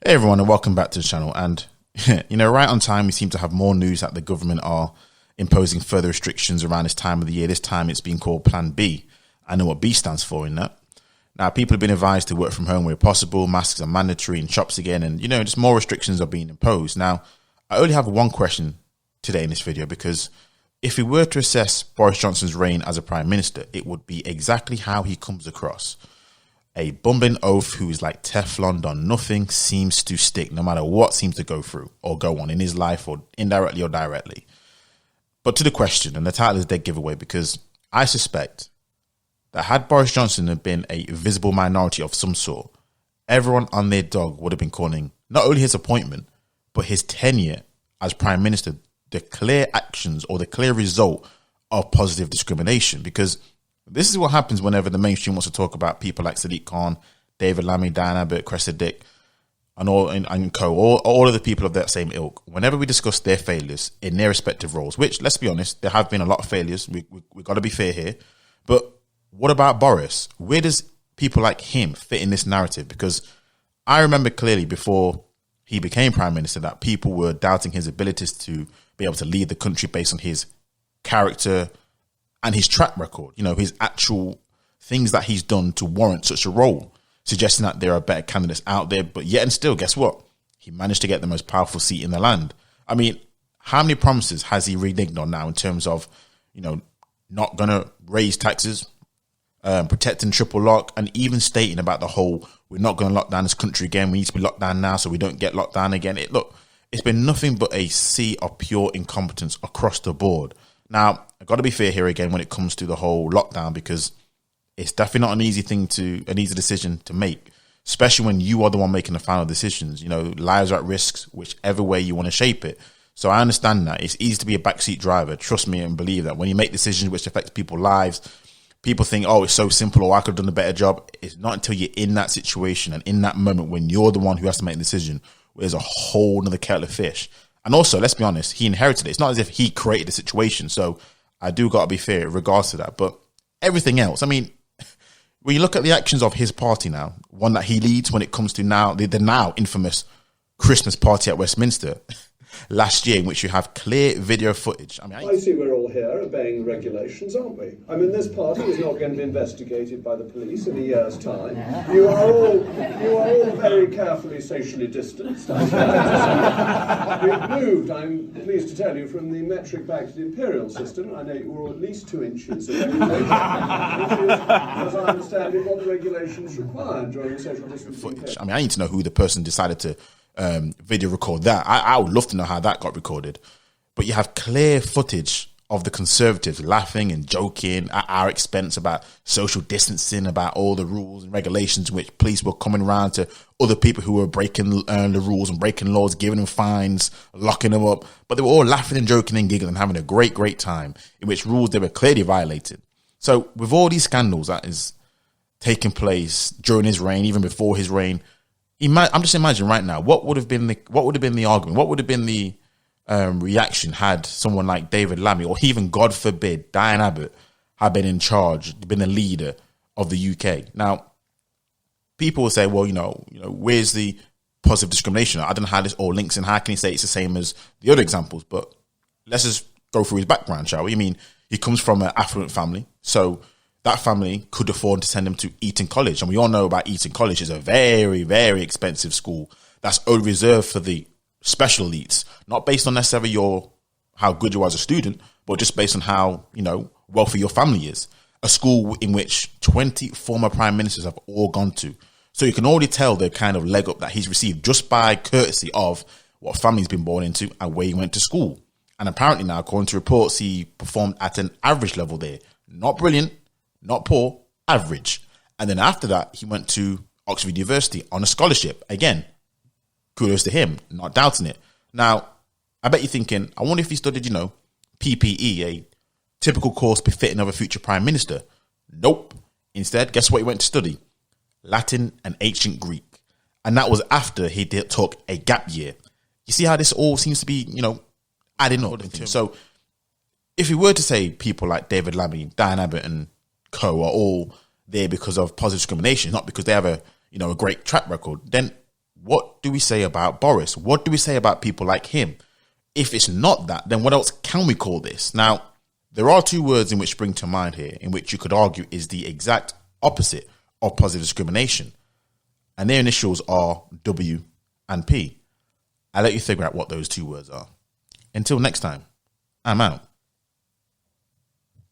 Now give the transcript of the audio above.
Hey everyone, and welcome back to the channel. And right on time, we seem to have more news that the government are imposing further restrictions around this time of the year. This time it's been called Plan B. I know what B stands for in that. Now, people have been advised to work from home where possible. Masks are mandatory in shops again, and just more restrictions are being imposed. Now, I only have one question today in this video, because if we were to assess Boris Johnson's reign as a prime minister, it would be exactly how he comes across. A bumbling oaf who is like Teflon, done nothing seems to stick, no matter what seems to go through or go on in his life, or indirectly or directly. But to the question, and the title is dead giveaway, because I suspect that had Boris Johnson have been a visible minority of some sort, everyone on their dog would have been calling not only his appointment, but his tenure as prime minister the clear actions or the clear result of positive discrimination. Because this is what happens whenever the mainstream wants to talk about people like Sadiq Khan, David Lammy, Diane Abbott, Cressida Dick, and all of the people of that same ilk. Whenever we discuss their failures in their respective roles, which, let's be honest, there have been a lot of failures. We've got to be fair here. But what about Boris? Where does people like him fit in this narrative? Because I remember clearly before he became prime minister that people were doubting his abilities to be able to lead the country based on his character and his track record, his actual things that he's done to warrant such a role, suggesting that there are better candidates out there. But yet and still, guess what? He managed to get the most powerful seat in the land. I mean, how many promises has he reneged on now in terms of, not going to raise taxes, protecting triple lock, and even stating about the whole, we're not going to lock down this country again. We need to be locked down now so we don't get locked down again. It's been nothing but a sea of pure incompetence across the board. Now, I've got to be fair here again when it comes to the whole lockdown, because it's definitely not an easy decision to make, especially when you are the one making the final decisions. Lives are at risk, whichever way you want to shape it. So I understand that. It's easy to be a backseat driver. Trust me and believe that when you make decisions which affect people's lives, people think, oh, it's so simple, or I could have done a better job. It's not until you're in that situation and in that moment when you're the one who has to make the decision, where there's a whole nother kettle of fish. And also, let's be honest, he inherited it. It's not as if he created the situation. So I do got to be fair in regards to that. But everything else, I mean, when you look at the actions of his party now, one that he leads when it comes to now, the now infamous Christmas party at Westminster last year, in which you have clear video footage. I see we're all here obeying regulations, aren't we? I mean, this party is not going to be investigated by the police in a year's time. You are all very carefully socially distanced. We've moved, I'm pleased to tell you, from the metric back to the imperial system. I know you were at least 2 inches of regulation, which is, as I understand it, what the regulations require during the social distancing footage. I need to know who the person decided to video record that. I would love to know how that got recorded. But you have clear footage of the Conservatives laughing and joking at our expense about social distancing, about all the rules and regulations, which police were coming around to other people who were breaking the rules and breaking laws, giving them fines, locking them up. But they were all laughing and joking and giggling, having a great time, in which rules they were clearly violated. So with all these scandals that is taking place during his reign, even before his reign, I'm just imagining right now what would have been the argument, what would have been the reaction had someone like David Lammy, or even, God forbid, Diane Abbott had been in charge, been the leader of the UK. Now, people will say, well, where's the positive discrimination? I don't know how this all links, and how can you say it's the same as the other examples? But let's just go through his background, shall we? I mean, he comes from an affluent family, so that family could afford to send him to Eton College. And we all know about Eton College is a very, very expensive school that's only reserved for the special elites, not based on necessarily how good you are as a student, but just based on how, wealthy your family is. A school in which 20 former prime ministers have all gone to. So you can already tell the kind of leg up that he's received just by courtesy of what family he's been born into and where he went to school. And apparently now, according to reports, he performed at an average level there. Not brilliant, not poor, average. And then after that, he went to Oxford University on a scholarship. Again, kudos to him, not doubting it. Now, I bet you're thinking, I wonder if he studied, PPE, a typical course befitting of a future prime minister. Nope. Instead, guess what he went to study? Latin and ancient Greek. And that was after he took a gap year. You see how this all seems to be, adding up. So if we were to say people like David Lammy, Diane Abbott and co are all there because of positive discrimination, not because they have a great track record, then What do we say about Boris? What do we say about people like him? If it's not that, then what else can we call this? Now, there are two words in which spring to mind here, in which you could argue is the exact opposite of positive discrimination. And their initials are W and P. I'll let you figure out what those two words are. Until next time, I'm out.